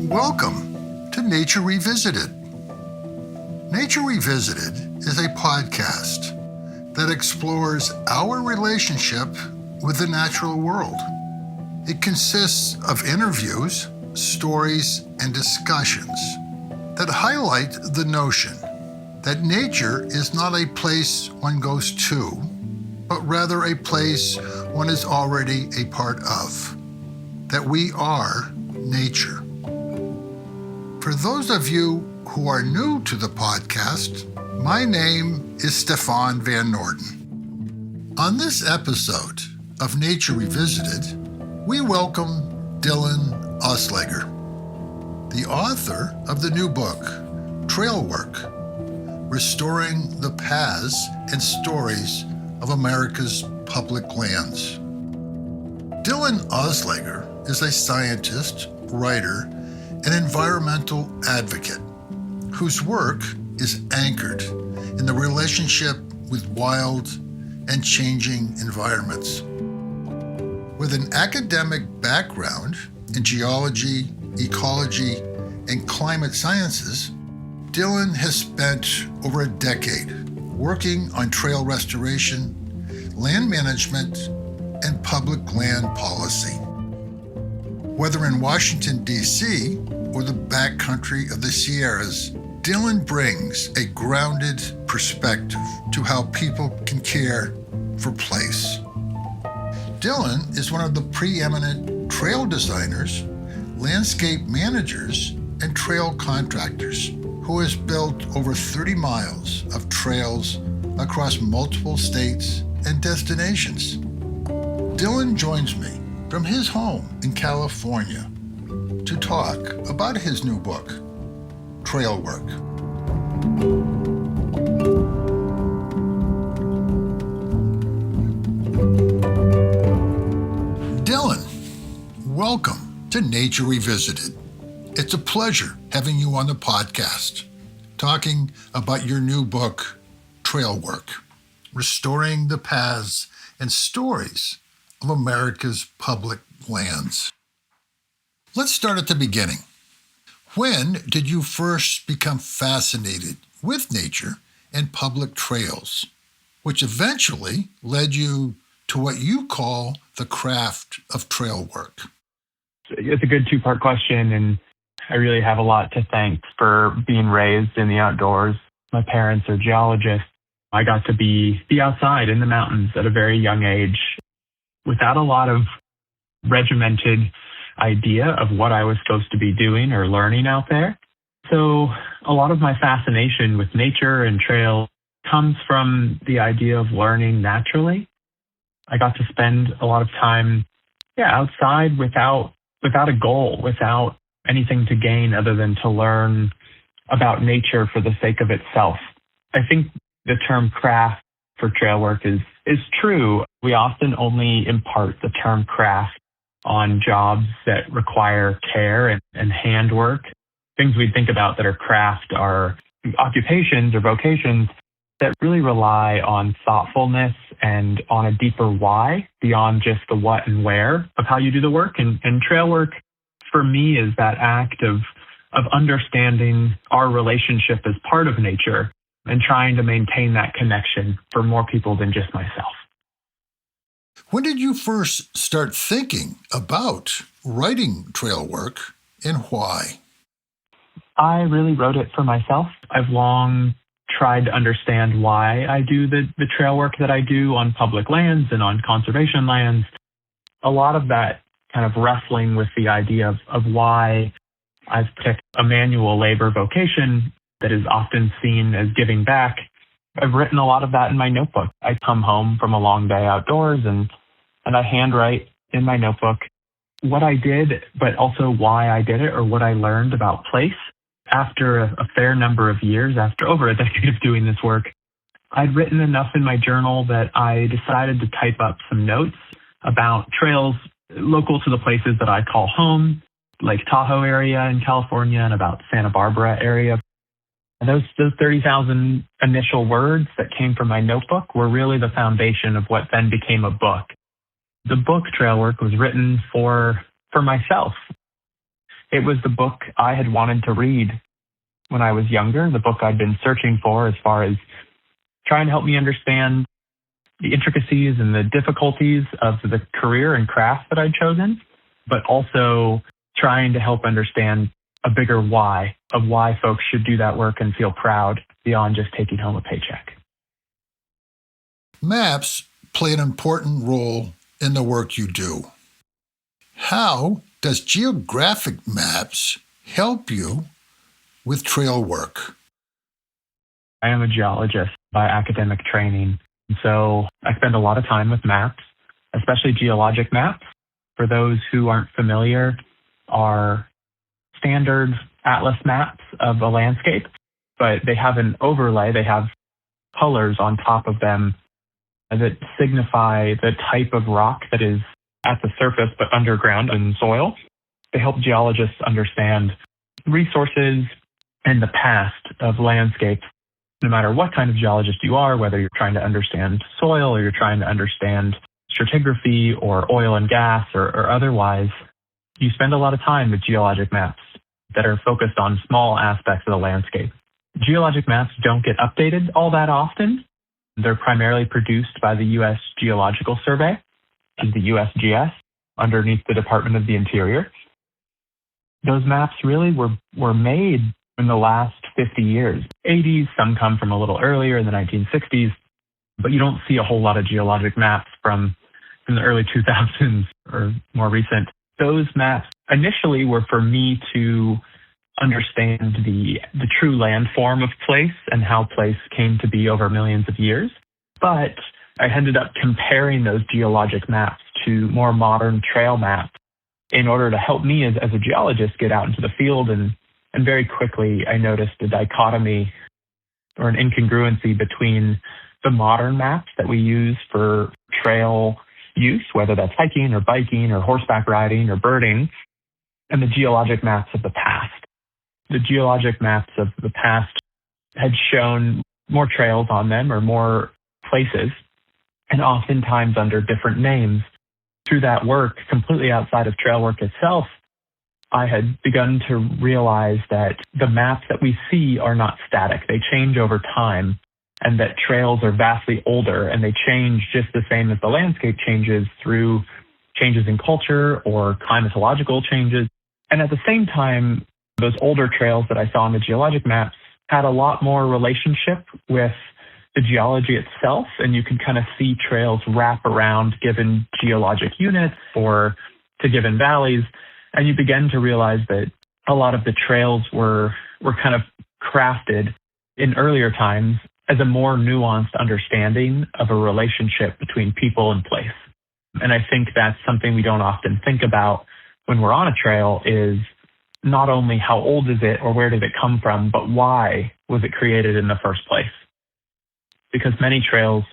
Welcome to Nature Revisited. Nature Revisited is a podcast that explores our relationship with the natural world. It consists of interviews, stories, and discussions that highlight the notion that nature is not a place one goes to, but rather a place one is already a part of, that we are nature. For those of you who are new to the podcast, my name is Stefan Van Norden. On this episode of Nature Revisited, we welcome Dillon Osleger, the author of the new book, Trail Work, Restoring the Paths and Stories of America's Public Lands. Dillon Osleger is a scientist, writer, and environmental advocate whose work is anchored in the relationship with wild and changing environments. With an academic background in geology, ecology, and climate sciences, Dillon has spent over a decade working on trail restoration, land management, and public land policy. Whether in Washington, D.C., or the backcountry of the Sierras, Dillon brings a grounded perspective to how people can care for place. Dillon is one of the preeminent trail designers, landscape managers, and trail contractors who has built over 30 miles of trails across multiple states and destinations. Dillon joins me from his home in California to talk about his new book, Trail Work. Dillon, welcome to Nature Revisited. It's a pleasure having you on the podcast, talking about your new book, Trail Work, Restoring the Paths and Stories of America's Public Lands. Let's start at the beginning. When did you first become fascinated with nature and public trails, which eventually led you to what you call the craft of trail work? It's a good two-part question, and I really have a lot to thank for being raised in the outdoors. My parents are geologists. I got to be outside in the mountains at a very young age without a lot of regimented idea of what I was supposed to be doing or learning out there. So a lot of my fascination with nature and trail comes from the idea of learning naturally. I got to spend a lot of time outside without a goal, without anything to gain other than to learn about nature for the sake of itself. I think the term craft for trail work is true. We often only impart the term craft on jobs that require care and handwork. Things we think about that are craft are occupations or vocations that really rely on thoughtfulness and on a deeper why beyond just the what and where of how you do the work. And trail work for me is that act of understanding our relationship as part of nature and trying to maintain that connection for more people than just myself. When did you first start thinking about writing trail work, and why? I really wrote it for myself. I've long tried to understand why I do the trail work that I do on public lands and on conservation lands. A lot of that kind of wrestling with the idea of why I've picked a manual labor vocation that is often seen as giving back. I've written a lot of that in my notebook. I come home from a long day outdoors and I handwrite in my notebook what I did, but also why I did it or what I learned about place. After a fair number of years, after over a decade of doing this work, I'd written enough in my journal that I decided to type up some notes about trails local to the places that I call home, Lake Tahoe area in California and about Santa Barbara area. And those 30,000 initial words that came from my notebook were really the foundation of what then became a book. The book Trail Work was written for myself. It was the book I had wanted to read when I was younger, the book I'd been searching for as far as trying to help me understand the intricacies and the difficulties of the career and craft that I'd chosen, but also trying to help understand a bigger why of why folks should do that work and feel proud beyond just taking home a paycheck. Maps play an important role in the work you do. How does geographic maps help you with trail work? I am a geologist by academic training, so I spend a lot of time with maps, especially geologic maps. For those who aren't familiar, are standard atlas maps of a landscape, but they have an overlay, they have colors on top of them that signify the type of rock that is at the surface but underground in soil. They help geologists understand resources and the past of landscapes, no matter what kind of geologist you are, whether you're trying to understand soil or you're trying to understand stratigraphy or oil and gas or otherwise. You spend a lot of time with geologic maps that are focused on small aspects of the landscape. Geologic maps don't get updated all that often. They're primarily produced by the U.S. Geological Survey, the USGS, underneath the Department of the Interior. Those maps really were made in the last 50 years. 80s, some come from a little earlier in the 1960s, but you don't see a whole lot of geologic maps from the early 2000s or more recent. Those maps initially were for me to understand the true landform of place and how place came to be over millions of years. But I ended up comparing those geologic maps to more modern trail maps in order to help me as a geologist get out into the field. And very quickly, I noticed a dichotomy or an incongruency between the modern maps that we use for trail use, whether that's hiking or biking or horseback riding or birding, and the geologic maps of the past. The geologic maps of the past had shown more trails on them or more places, and oftentimes under different names. Through that work, completely outside of trail work itself, I had begun to realize that the maps that we see are not static. They change over time, and that trails are vastly older, and they change just the same as the landscape changes through changes in culture or climatological changes. And at the same time, those older trails that I saw on the geologic maps had a lot more relationship with the geology itself, and you can kind of see trails wrap around given geologic units or to given valleys, and you begin to realize that a lot of the trails were kind of crafted in earlier times as a more nuanced understanding of a relationship between people and place. And I think that's something we don't often think about when we're on a trail is not only how old is it or where did it come from, but why was it created in the first place? Because many trails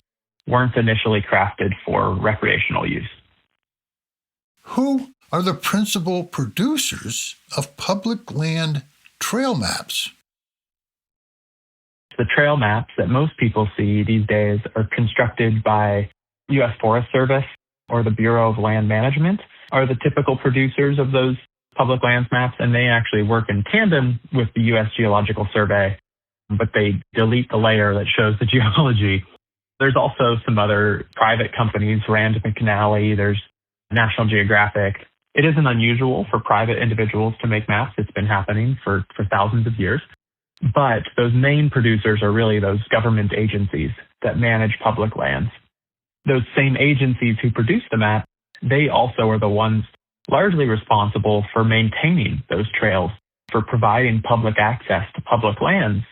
weren't initially crafted for recreational use. Who are the principal producers of public land trail maps? The trail maps that most people see these days are constructed by U.S. Forest Service or the Bureau of Land Management are the typical producers of those public lands maps, and they actually work in tandem with the U.S. Geological Survey, but they delete the layer that shows the geology. There's also some other private companies, Rand McNally, there's National Geographic. It isn't unusual for private individuals to make maps. It's been happening for thousands of years. But those main producers are really those government agencies that manage public lands. Those same agencies who produce the map, they also are the ones largely responsible for maintaining those trails, for providing public access to public lands.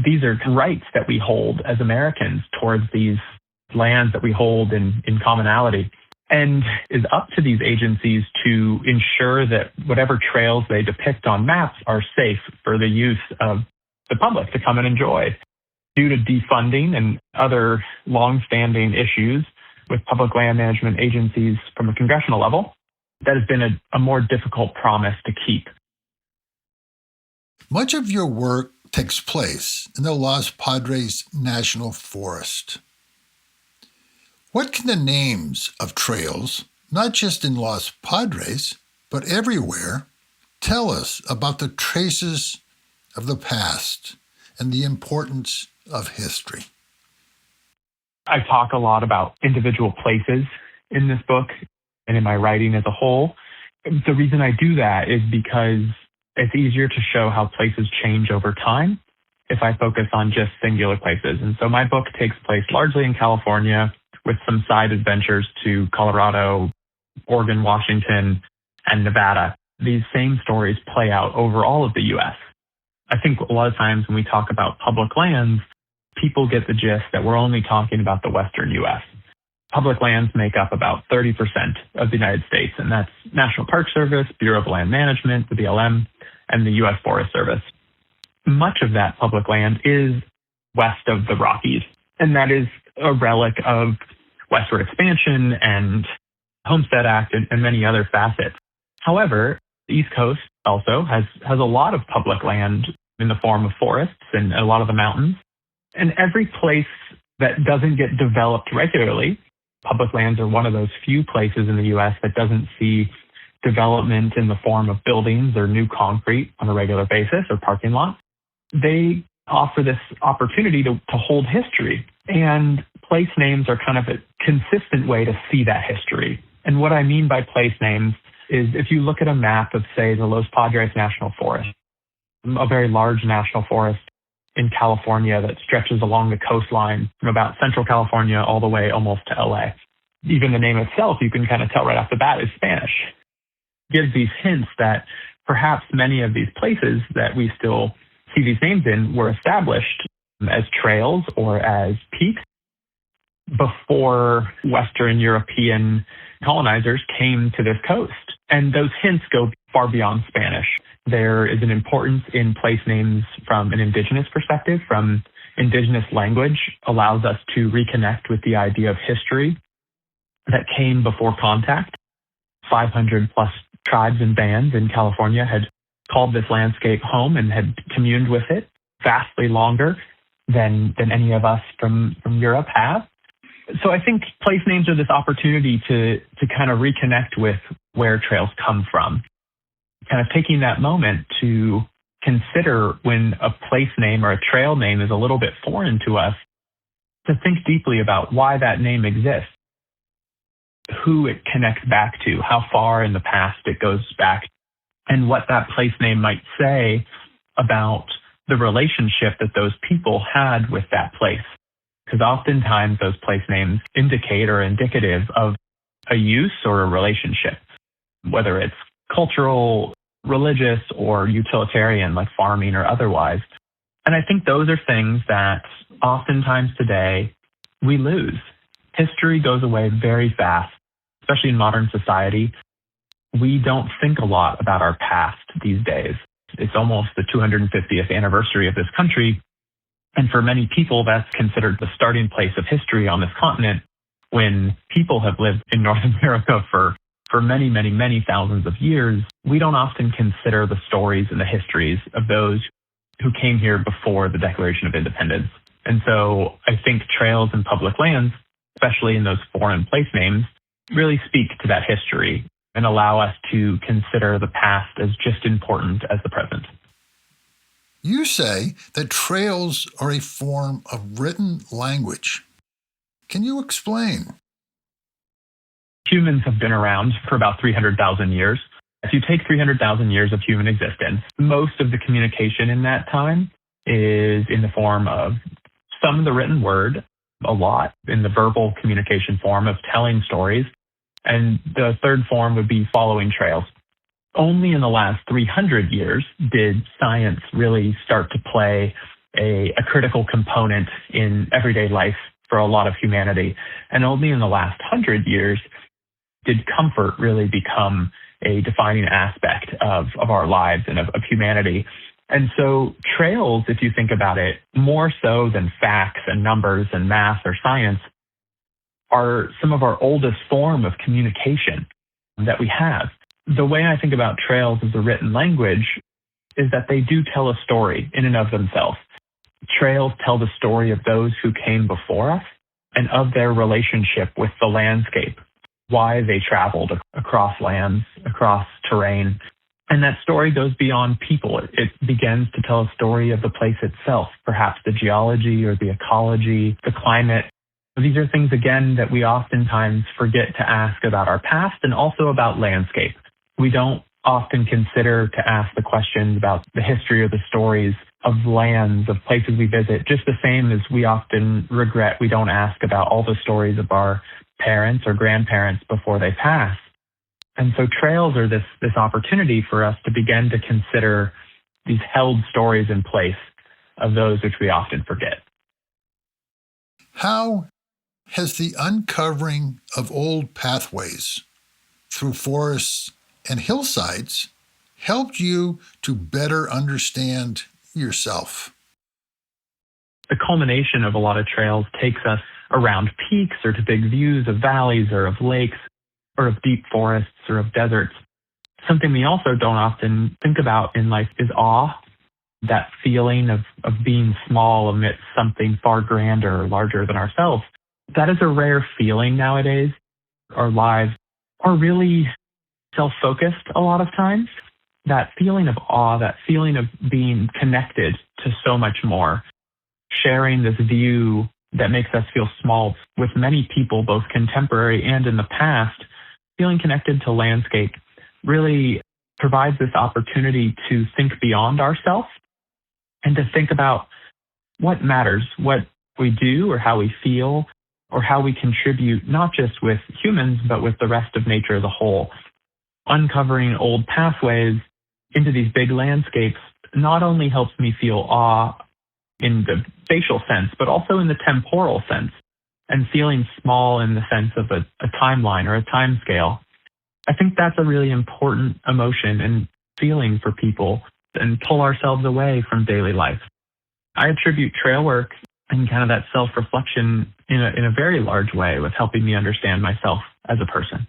These are rights that we hold as Americans towards these lands that we hold in commonality. And is up to these agencies to ensure that whatever trails they depict on maps are safe for the use of the public to come and enjoy. Due to defunding and other long-standing issues with public land management agencies from a congressional level, that has been a more difficult promise to keep. Much of your work takes place in the Los Padres National Forest. What can the names of trails, not just in Los Padres, but everywhere, Tell us about the traces of the past and the importance of history. I talk a lot about individual places in this book and in my writing as a whole. The reason I do that is because it's easier to show how places change over time if I focus on just singular places. And so my book takes place largely in California with some side adventures to Colorado, Oregon, Washington, and Nevada. These same stories play out over all of the U.S. I think a lot of times when we talk about public lands, people get the gist that we're only talking about the Western U.S. Public lands make up about 30% of the United States, and that's National Park Service, Bureau of Land Management, the BLM, and the U.S. Forest Service. Much of that public land is west of the Rockies, and that is a relic of westward expansion and Homestead Act and many other facets. However, the East Coast also has a lot of public land in the form of forests and a lot of the mountains. And every place that doesn't get developed regularly, public lands are one of those few places in the U.S. that doesn't see development in the form of buildings or new concrete on a regular basis or parking lots. They offer this opportunity to hold history. And place names are kind of a consistent way to see that history. And what I mean by place names is if you look at a map of, say, the Los Padres National Forest, a very large national forest in California that stretches along the coastline from about Central California all the way almost to LA. Even the name itself, you can kind of tell right off the bat, is Spanish. It gives these hints that perhaps many of these places that we still see these names in were established as trails or as peaks before Western European colonizers came to this coast. And those hints go far beyond Spanish. There is an importance in place names from an Indigenous perspective. From Indigenous language allows us to reconnect with the idea of history that came before contact. 500 plus tribes and bands in California had called this landscape home and had communed with it vastly longer than any of us from Europe have. So I think place names are this opportunity to kind of reconnect with where trails come from. Kind of taking that moment to consider when a place name or a trail name is a little bit foreign to us, to think deeply about why that name exists, who it connects back to, how far in the past it goes back, and what that place name might say about the relationship that those people had with that place. Because oftentimes those place names indicate or are indicative of a use or a relationship, whether it's cultural, religious, or utilitarian, like farming or otherwise. And I think those are things that oftentimes today we lose. History goes away very fast, especially in modern society. We don't think a lot about our past these days. It's almost the 250th anniversary of this country. And for many people, that's considered the starting place of history on this continent, when people have lived in North America for many, many, many thousands of years. We don't often consider the stories and the histories of those who came here before the Declaration of Independence. And so I think trails and public lands, especially in those foreign place names, really speak to that history and allow us to consider the past as just important as the present. You say that trails are a form of written language. Can you explain? Humans have been around for about 300,000 years. If you take 300,000 years of human existence, most of the communication in that time is in the form of some of the written word, a lot in the verbal communication form of telling stories, and the third form would be following trails. Only in the last 300 years did science really start to play a critical component in everyday life for a lot of humanity. And only in the last 100 years did comfort really become a defining aspect of our lives and of humanity. And so trails, if you think about it, more so than facts and numbers and math or science, are some of our oldest form of communication that we have. The way I think about trails as a written language is that they do tell a story in and of themselves. Trails tell the story of those who came before us and of their relationship with the landscape, why they traveled across lands, across terrain. And that story goes beyond people. It begins to tell a story of the place itself, perhaps the geology or the ecology, the climate. These are things, again, that we oftentimes forget to ask about our past and also about landscape. We don't often consider to ask the questions about the history or the stories of lands, of places we visit, just the same as we often regret we don't ask about all the stories of our parents or grandparents before they pass. And so trails are this opportunity for us to begin to consider these held stories in place of those which we often forget. How has the uncovering of old pathways through forests and hillsides helped you to better understand yourself? The culmination of a lot of trails takes us around peaks or to big views of valleys or of lakes or of deep forests or of deserts. Something we also don't often think about in life is awe, that feeling of being small amidst something far grander or larger than ourselves. That is a rare feeling nowadays. Our lives are really self-focused a lot of times. That feeling of awe, that feeling of being connected to so much more, sharing this view that makes us feel small with many people, both contemporary and in the past, feeling connected to landscape really provides this opportunity to think beyond ourselves and to think about what matters, what we do or how we feel or how we contribute, not just with humans, but with the rest of nature as a whole. Uncovering old pathways into these big landscapes not only helps me feel awe in the spatial sense, but also in the temporal sense, and feeling small in the sense of a timeline or a time scale. I think that's a really important emotion and feeling for people and pull ourselves away from daily life. I attribute trail work and kind of that self-reflection in a very large way with helping me understand myself as a person.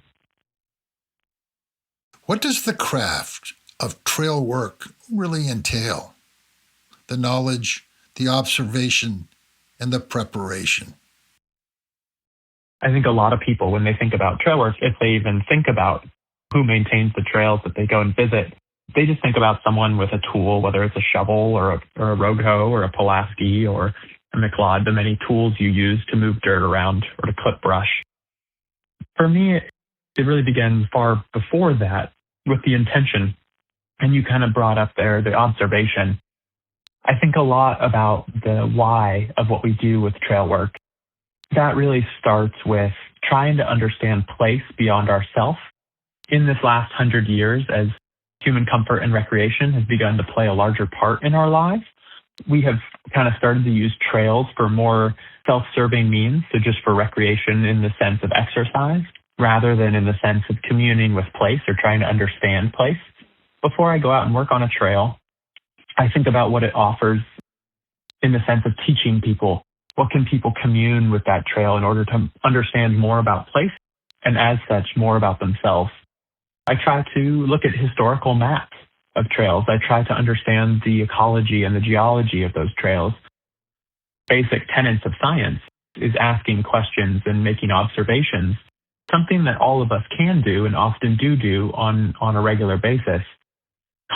What does the craft of trail work really entail? The knowledge, the observation, and the preparation. I think a lot of people, when they think about trail work, if they even think about who maintains the trails that they go and visit, they just think about someone with a tool, whether it's a shovel or a rogue hoe or a Pulaski or a McLeod, the many tools you use to move dirt around or to clip brush. For me, it really began far before that with the intention. And you kind of brought up there the observation. I think a lot about the why of what we do with trail work. That really starts with trying to understand place beyond ourself. In this last 100 years, as human comfort and recreation has begun to play a larger part in our lives, we have kind of started to use trails for more self-serving means, so just for recreation in the sense of exercise, rather than in the sense of communing with place or trying to understand place. Before I go out and work on a trail, I think about what it offers in the sense of teaching people. What can people commune with that trail in order to understand more about place and as such more about themselves? I try to look at historical maps of trails. I try to understand the ecology and the geology of those trails. Basic tenets of science is asking questions and making observations, something that all of us can do and often do on a regular basis.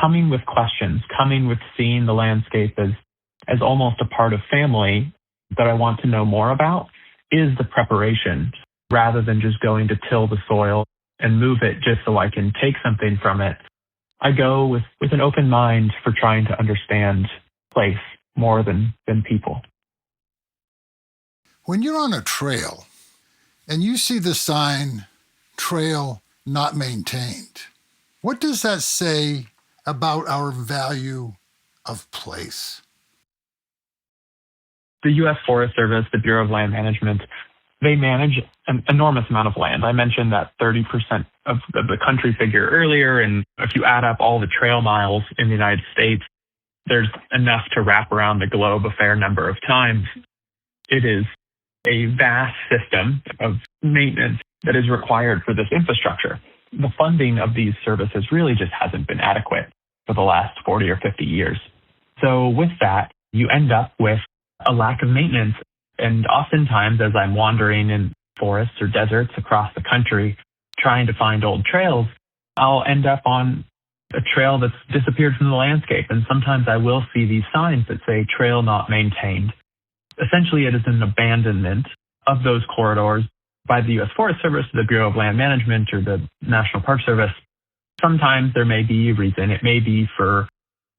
Coming with questions, coming with seeing the landscape as almost a part of family that I want to know more about is the preparation, rather than just going to till the soil and move it just so I can take something from it. I go with an open mind for trying to understand place more than people. When you're on a trail and you see the sign, trail not maintained, what does that say about our value of place? The U.S. Forest Service, the Bureau of Land Management, they manage an enormous amount of land. I mentioned that 30% of the country figure earlier, and if you add up all the trail miles in the United States, there's enough to wrap around the globe a fair number of times. It is a vast system of maintenance that is required for this infrastructure. The funding of these services really just hasn't been adequate for the last 40 or 50 years. So with that, you end up with a lack of maintenance. And oftentimes, as I'm wandering in forests or deserts across the country, trying to find old trails, I'll end up on a trail that's disappeared from the landscape. And sometimes I will see these signs that say trail not maintained. Essentially, it is an abandonment of those corridors by the U.S. Forest Service, the Bureau of Land Management, or the National Park Service. Sometimes there may be a reason. It may be for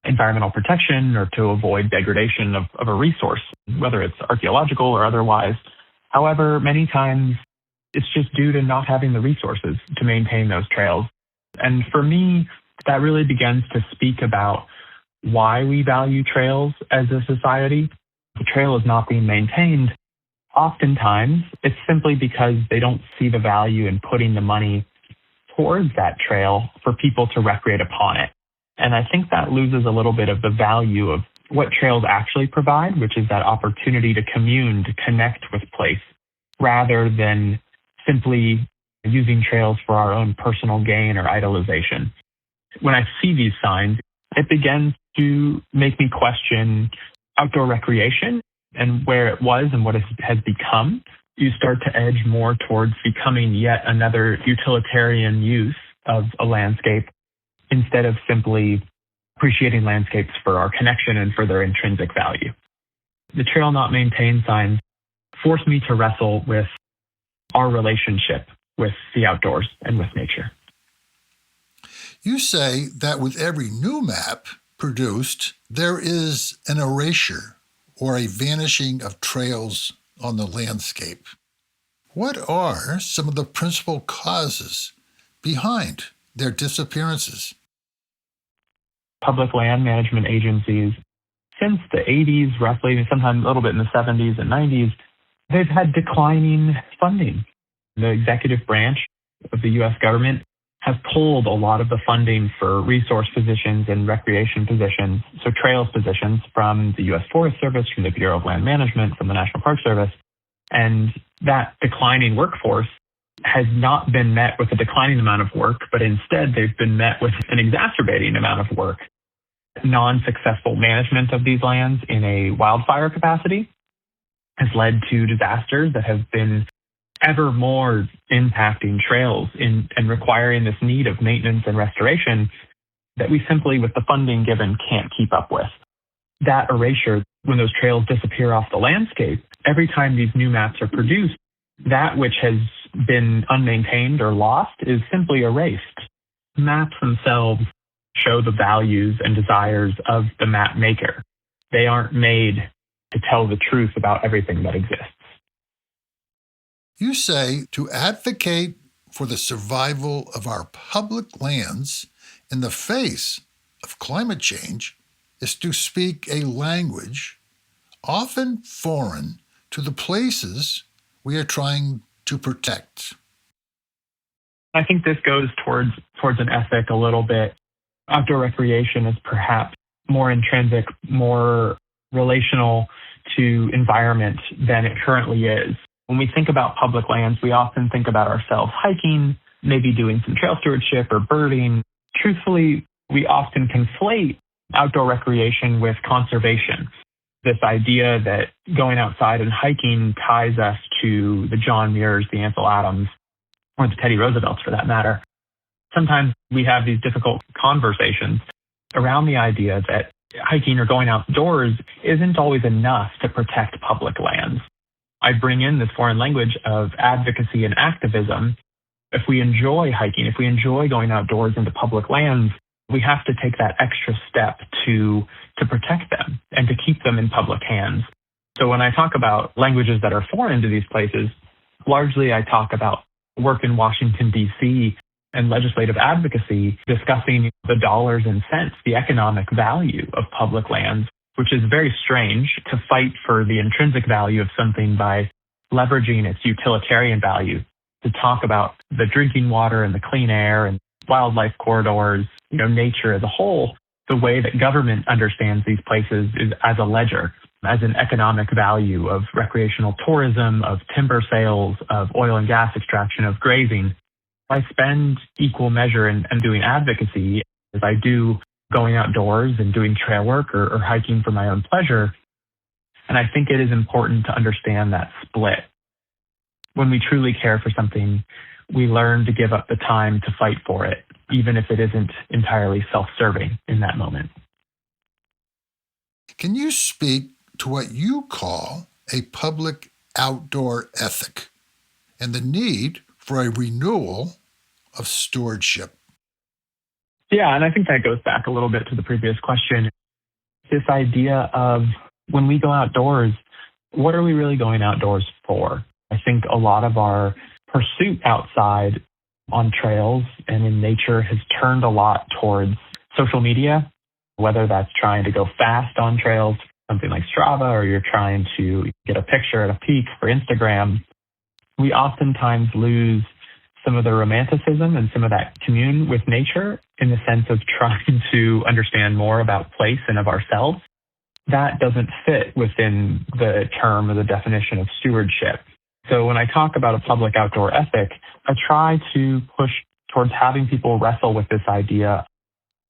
environmental protection or to avoid degradation of a resource, whether it's archaeological or otherwise. However, many times it's just due to not having the resources to maintain those trails. And for me, that really begins to speak about why we value trails as a society. The trail is not being maintained. Oftentimes, it's simply because they don't see the value in putting the money towards that trail for people to recreate upon it. And I think that loses a little bit of the value of what trails actually provide, which is that opportunity to commune, to connect with place, rather than simply using trails for our own personal gain or idolization. When I see these signs, it begins to make me question outdoor recreation and where it was and what it has become. You start to edge more towards becoming yet another utilitarian use of a landscape instead of simply appreciating landscapes for our connection and for their intrinsic value. The trail not maintained signs force me to wrestle with our relationship with the outdoors and with nature. You say that with every new map produced, there is an erasure or a vanishing of trails on the landscape. What are some of the principal causes behind their disappearances? Public land management agencies, since the 80s, roughly, sometimes a little bit in the 70s and 90s, they've had declining funding. The executive branch of the U.S. government has pulled a lot of the funding for resource positions and recreation positions, so trails positions, from the U.S. Forest Service, from the Bureau of Land Management, from the National Park Service. And that declining workforce has not been met with a declining amount of work, but instead they've been met with an exacerbating amount of work. Non-successful management of these lands in a wildfire capacity has led to disasters that have been ever more impacting trails and requiring this need of maintenance and restoration that we simply, with the funding given, can't keep up with. That erasure, when those trails disappear off the landscape, every time these new maps are produced, that which has been unmaintained or lost is simply erased. Maps themselves show the values and desires of the map maker. They aren't made to tell the truth about everything that exists. You say to advocate for the survival of our public lands in the face of climate change is to speak a language often foreign to the places we are trying to protect. I think this goes towards an ethic a little bit. Outdoor recreation is perhaps more intrinsic, more relational to environment than it currently is. When we think about public lands, we often think about ourselves hiking, maybe doing some trail stewardship or birding. Truthfully, we often conflate outdoor recreation with conservation. This idea that going outside and hiking ties us to the John Muirs, the Ansel Adams, or the Teddy Roosevelts for that matter. Sometimes we have these difficult conversations around the idea that hiking or going outdoors isn't always enough to protect public lands. I bring in this foreign language of advocacy and activism. If we enjoy hiking, if we enjoy going outdoors into public lands, we have to take that extra step to protect them and to keep them in public hands. So when I talk about languages that are foreign to these places, largely I talk about work in Washington, D.C. and legislative advocacy discussing the dollars and cents, the economic value of public lands, which is very strange to fight for the intrinsic value of something by leveraging its utilitarian value to talk about the drinking water and the clean air and wildlife corridors, nature as a whole. The way that government understands these places is as a ledger, as an economic value of recreational tourism, of timber sales, of oil and gas extraction, of grazing. I spend equal measure in doing advocacy as I do going outdoors and doing trail work or hiking for my own pleasure. And I think it is important to understand that split. When we truly care for something, we learn to give up the time to fight for it. even if it isn't entirely self-serving in that moment. Can you speak to what you call a public outdoor ethic and the need for a renewal of stewardship? Yeah, and I think that goes back a little bit to the previous question. This idea of when we go outdoors, what are we really going outdoors for? I think a lot of our pursuit outside on trails and in nature has turned a lot towards social media, whether that's trying to go fast on trails, something like Strava, or you're trying to get a picture at a peak for Instagram. We oftentimes lose some of the romanticism and some of that commune with nature in the sense of trying to understand more about place and of ourselves. That doesn't fit within the term or the definition of stewardship. So when I talk about a public outdoor ethic, I try to push towards having people wrestle with this idea.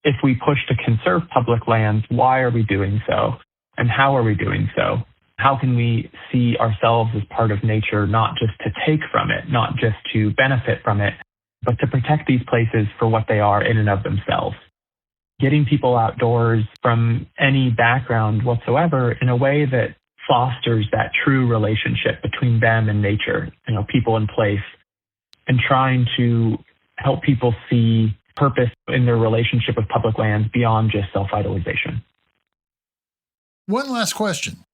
If we push to conserve public lands, why are we doing so? And how are we doing so? How can we see ourselves as part of nature, not just to take from it, not just to benefit from it, but to protect these places for what they are in and of themselves? Getting people outdoors from any background whatsoever in a way that fosters that true relationship between them and nature, people and place, and trying to help people see purpose in their relationship with public lands beyond just self-idolization. One last question.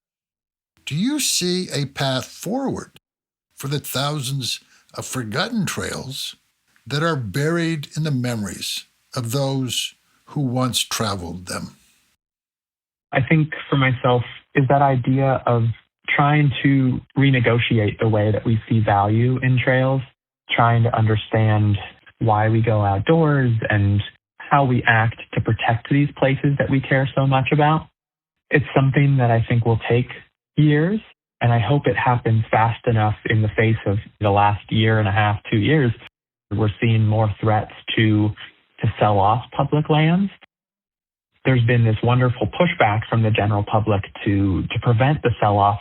Do you see a path forward for the thousands of forgotten trails that are buried in the memories of those who once traveled them? I think for myself is that idea of trying to renegotiate the way that we see value in trails, trying to understand why we go outdoors and how we act to protect these places that we care so much about. It's something that I think will take years, and I hope it happens fast enough in the face of the last year and a half, 2 years. We're seeing more threats to sell off public lands. There's been this wonderful pushback from the general public to prevent the sell-off.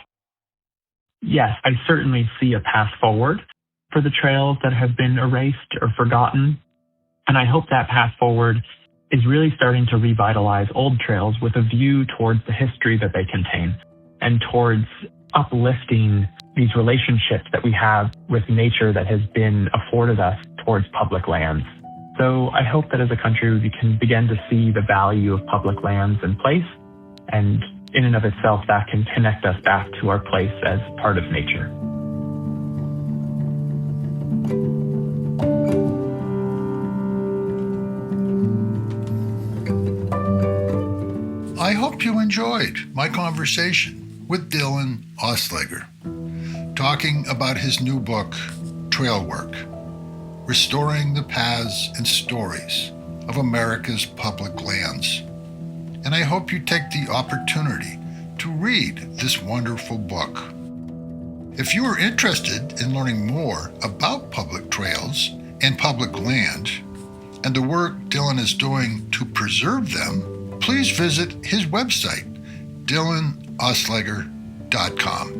Yes, I certainly see a path forward for the trails that have been erased or forgotten, and I hope that path forward is really starting to revitalize old trails with a view towards the history that they contain and towards uplifting these relationships that we have with nature that has been afforded us towards public lands. So I hope that as a country we can begin to see the value of public lands and place, and in and of itself that can connect us back to our place as part of nature. I hope you enjoyed my conversation with Dillon Osleger, talking about his new book, Trail Work, Restoring the Paths and Stories of America's Public Lands. And I hope you take the opportunity to read this wonderful book. If you are interested in learning more about public trails and public land and the work Dillon is doing to preserve them, please visit his website, DillonOsleger.com.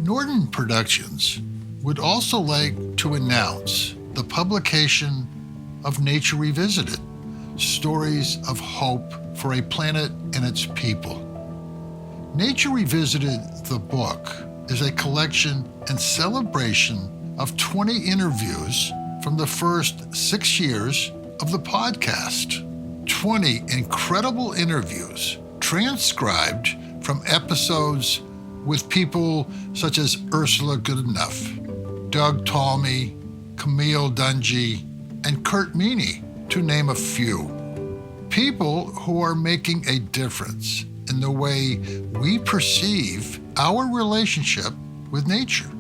Norden Productions would also like to announce the publication of Nature Revisited, Stories of Hope for a Planet and Its People. Nature Revisited, the book, is a collection and celebration of 20 interviews from the first 6 years of the podcast. 20 incredible interviews transcribed from episodes with people such as Ursula Goodenough, Doug Talmy, Camille Dungy, and Kurt Meany, to name a few. People who are making a difference in the way we perceive our relationship with nature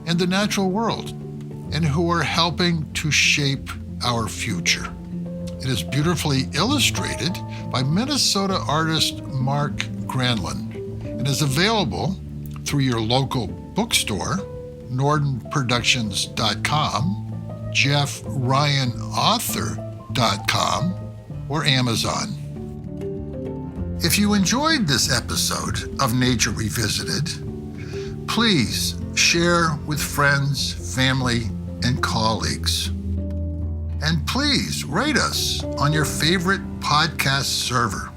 and the natural world, and who are helping to shape our future. It is beautifully illustrated by Minnesota artist Mark Granlund and is available through your local bookstore, NordenProductions.com, JeffRyanAuthor.com, or Amazon. If you enjoyed this episode of Nature Revisited, please share with friends, family, and colleagues. And please rate us on your favorite podcast server.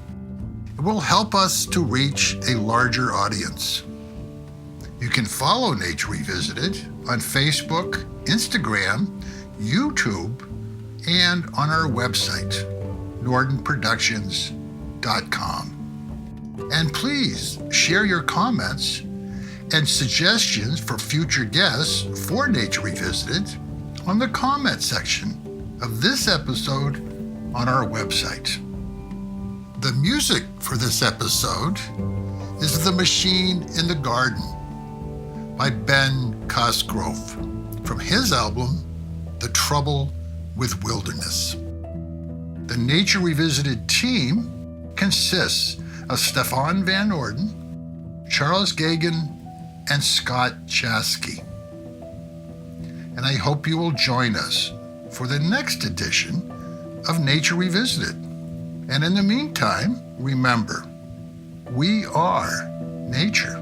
It will help us to reach a larger audience. You can follow Nature Revisited on Facebook, Instagram, YouTube, and on our website, nordenproductions.com. And please share your comments and suggestions for future guests for Nature Revisited on the comment section of this episode on our website. The music for this episode is The Machine in the Garden by Ben Cosgrove from his album, The Trouble with Wilderness. The Nature Revisited team consists of Stefan Van Orden, Charles Gagan, and Scott Chasky. And I hope you will join us for the next edition of Nature Revisited. And in the meantime, remember, we are nature.